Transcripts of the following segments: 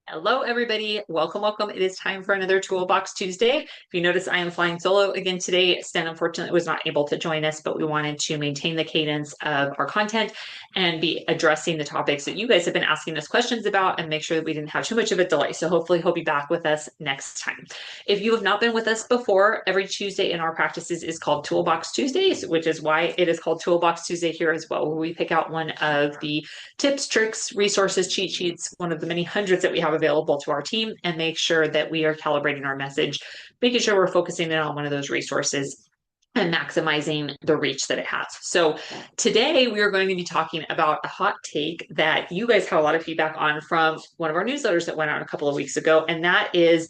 Hello, everybody. Welcome. It is time for another Toolbox Tuesday. If you notice, I am flying solo again today. Stan, unfortunately, was not able to join us, but we wanted to maintain the cadence of our content and be addressing the topics that you guys have been asking us questions about and make sure that we didn't have too much of a delay. So hopefully he'll be back with us next time. If you have not been with us before, every Tuesday in our practices is called Toolbox Tuesdays, which is why it is called Toolbox Tuesday here as well, where we pick out one of the tips, tricks, resources, cheat sheets, one of the many hundreds that we have available to our team, and make sure that we are calibrating our message, making sure we're focusing in on one of those resources and maximizing the reach that it has. So today we are going to be talking about a hot take that you guys had a lot of feedback on from one of our newsletters that went out a couple of weeks ago. And that is,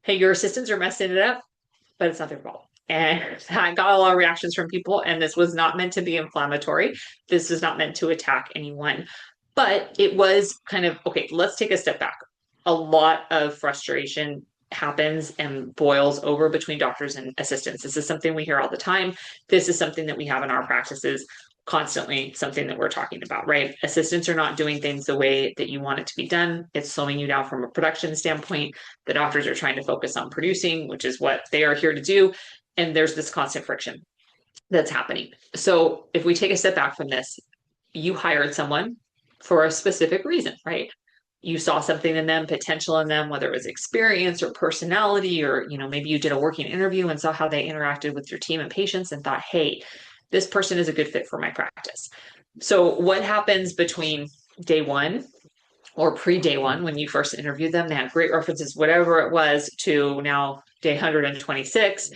hey, your assistants are messing it up, but it's not their fault. And I got a lot of reactions from people, and this was not meant to be inflammatory. This is not meant to attack anyone, but it was kind of, okay, let's take a step back. A lot of frustration happens and boils over between doctors and assistants. This is something we hear all the time. This is something that we have in our practices constantly, something that we're talking about, right? Assistants are not doing things the way that you want it to be done. It's slowing you down from a production standpoint. The doctors are trying to focus on producing, which is what they are here to do. And there's this constant friction that's happening. So if we take a step back from this, you hired someone for a specific reason, right? You saw something in them, potential in them, whether it was experience or personality, or, maybe you did a working interview and saw how they interacted with your team and patients and thought, hey, this person is a good fit for my practice. So what happens between day one or pre-day one, when you first interviewed them, they had great references, whatever it was, to now day 126,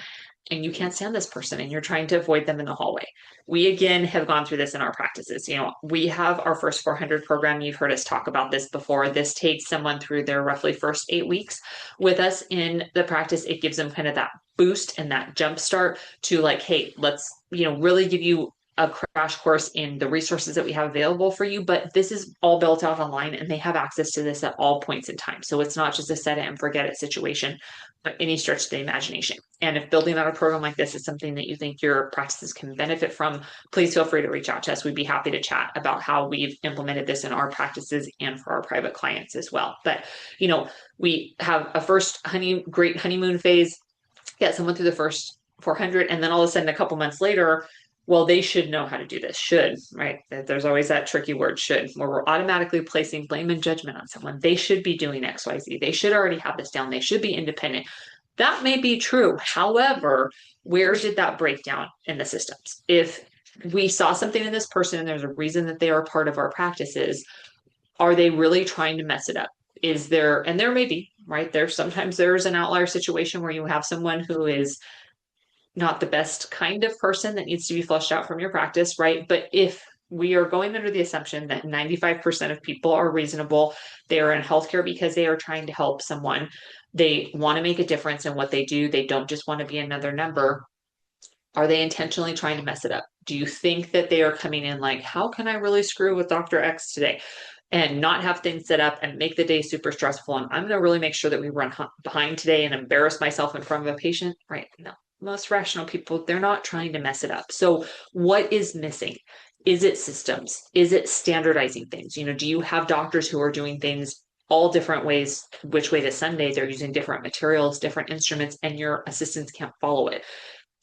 and you can't stand this person and you're trying to avoid them in the hallway. We, again, have gone through this in our practices. We have our first 400 program. You've heard us talk about this before. This takes someone through their roughly first 8 weeks with us in the practice. It gives them kind of that boost and that jump start to like, hey, let's, really give you a crash course in the resources that we have available for you, but this is all built out online and they have access to this at all points in time. So it's not just a set it and forget it situation by any stretch of the imagination. And if building out a program like this is something that you think your practices can benefit from, please feel free to reach out to us. We'd be happy to chat about how we've implemented this in our practices and for our private clients as well. But, we have a first great honeymoon phase, get someone through the first 400, and then all of a sudden a couple months later, well, they should know how to do this. Should, right? There's always that tricky word, should, where we're automatically placing blame and judgment on someone. They should be doing XYZ. They should already have this down. They should be independent. That may be true. However, where did that break down in the systems? If we saw something in this person and there's a reason that they are part of our practices, are they really trying to mess it up? Is there, and there may be, right? Sometimes there's an outlier situation where you have someone who is not the best kind of person that needs to be flushed out from your practice, right? But if we are going under the assumption that 95% of people are reasonable, they are in healthcare because they are trying to help someone, they want to make a difference in what they do, they don't just want to be another number, are they intentionally trying to mess it up? Do you think that they are coming in like, how can I really screw with Dr. X today? And not have things set up and make the day super stressful. And I'm going to really make sure that we run behind today and embarrass myself in front of a patient, right? No. Most rational people, they're not trying to mess it up. So what is missing? Is it systems? Is it standardizing things? Do you have doctors who are doing things all different ways, which way to Sunday? They're using different materials, different instruments, and your assistants can't follow it.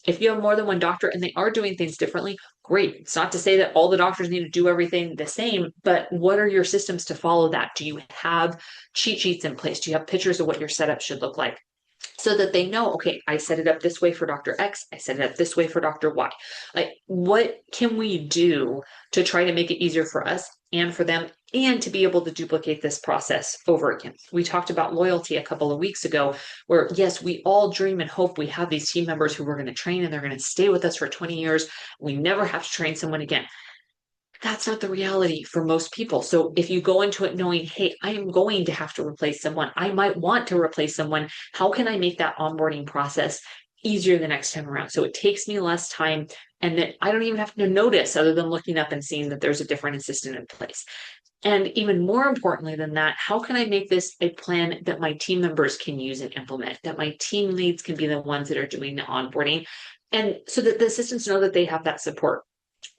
If you have more than one doctor and they are doing things differently, great. It's not to say that all the doctors need to do everything the same, but what are your systems to follow that? Do you have cheat sheets in place? Do you have pictures of what your setup should look like? So that they know, okay, I set it up this way for Dr. X, I set it up this way for Dr. Y. Like, what can we do to try to make it easier for us and for them, and to be able to duplicate this process over again? We talked about loyalty a couple of weeks ago, where yes, we all dream and hope we have these team members who we're going to train and they're going to stay with us for 20 years. We never have to train someone again. That's not the reality for most people. So if you go into it knowing, hey, I am going to have to replace someone, I might want to replace someone, how can I make that onboarding process easier the next time around? So it takes me less time and that I don't even have to notice other than looking up and seeing that there's a different assistant in place. And even more importantly than that, how can I make this a plan that my team members can use and implement, that my team leads can be the ones that are doing the onboarding, and so that the assistants know that they have that support.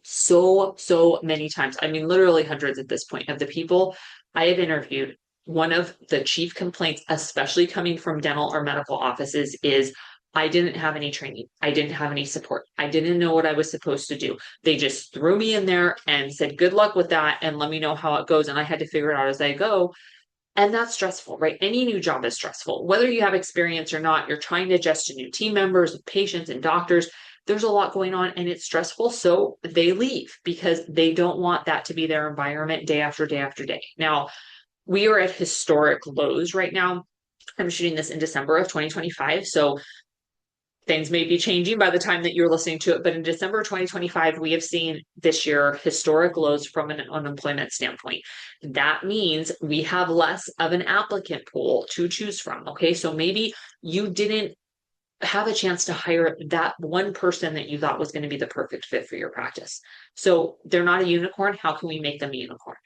so many times. I mean, literally hundreds at this point of the people I have interviewed. One of the chief complaints, especially coming from dental or medical offices, is I didn't have any training. I didn't have any support. I didn't know what I was supposed to do. They just threw me in there and said, good luck with that and let me know how it goes. And I had to figure it out as I go. And that's stressful, right? Any new job is stressful. Whether you have experience or not, you're trying to adjust to new team members, patients, and doctors. There's a lot going on and it's stressful. So they leave because they don't want that to be their environment day after day after day. Now, we are at historic lows right now. I'm shooting this in December of 2025. So things may be changing by the time that you're listening to it. But in December 2025, we have seen this year historic lows from an unemployment standpoint. That means we have less of an applicant pool to choose from. Okay. So maybe you didn't have a chance to hire that one person that you thought was going to be the perfect fit for your practice. So they're not a unicorn. How can we make them a unicorn?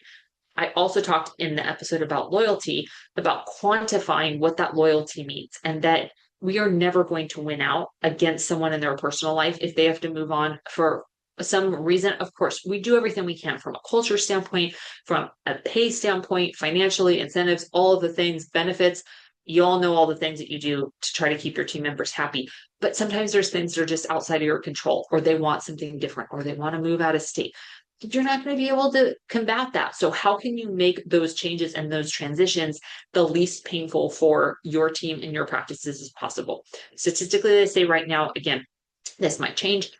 I also talked in the episode about loyalty, about quantifying what that loyalty means, and that we are never going to win out against someone in their personal life if they have to move on for some reason. Of course, we do everything we can from a culture standpoint, from a pay standpoint, financially, incentives, all of the things, benefits. You all know all the things that you do to try to keep your team members happy. But sometimes there's things that are just outside of your control, or they want something different, or they want to move out of state. You're not going to be able to combat that. So how can you make those changes and those transitions the least painful for your team and your practices as possible? Statistically, they say right now, again, this might change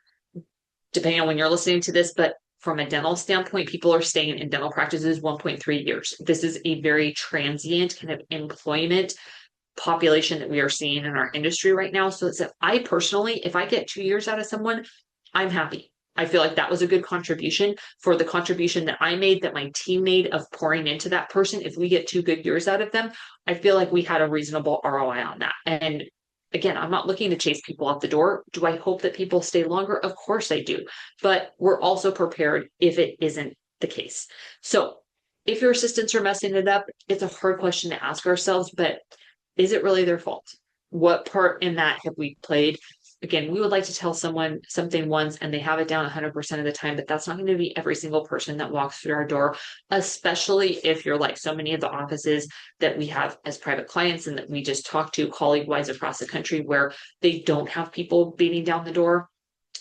depending on when you're listening to this, but from a dental standpoint, people are staying in dental practices 1.3 years. This is a very transient kind of employment population that we are seeing in our industry right now. So it's that I personally, if I get 2 years out of someone, I'm happy. I feel like that was a good contribution for the contribution that I made, that my team made of pouring into that person. If we get 2 good years out of them, I feel like we had a reasonable ROI on that. And again, I'm not looking to chase people out the door. Do I hope that people stay longer? Of course I do. But we're also prepared if it isn't the case. So if your assistants are messing it up, it's a hard question to ask ourselves, but is it really their fault? What part in that have we played? Again, we would like to tell someone something once and they have it down 100% of the time, but that's not going to be every single person that walks through our door, especially if you're like so many of the offices that we have as private clients and that we just talk to colleague-wise across the country, where they don't have people beating down the door.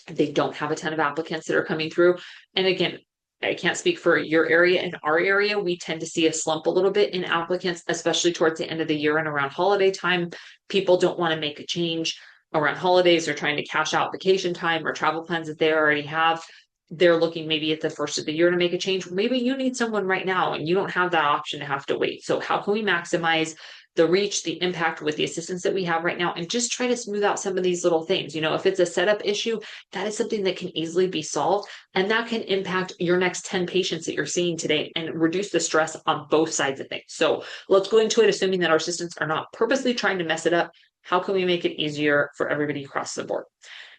They don't have a ton of applicants that are coming through. And again, I can't speak for your area. In our area, we tend to see a slump a little bit in applicants, especially towards the end of the year and around holiday time. People don't want to make a change around holidays. They're trying to cash out vacation time or travel plans that they already have. They're looking maybe at the first of the year to make a change. Maybe you need someone right now and you don't have that option to have to wait. So how can we maximize the reach, the impact with the assistance that we have right now, and just try to smooth out some of these little things? If it's a setup issue, that is something that can easily be solved, and that can impact your next 10 patients that you're seeing today and reduce the stress on both sides of things. So let's go into it assuming that our assistants are not purposely trying to mess it up. How can we make it easier for everybody across the board?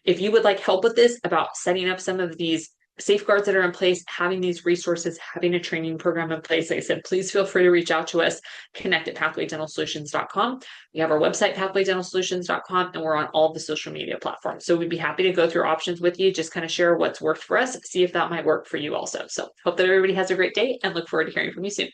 If you would like help with this, about setting up some of these safeguards that are in place, having these resources, having a training program in place, like I said, please feel free to reach out to us, connect at pathwaydentalsolutions.com. We have our website, pathwaydentalsolutions.com, and we're on all of the social media platforms. So we'd be happy to go through options with you, just kind of share what's worked for us, see if that might work for you also. So hope that everybody has a great day and look forward to hearing from you soon.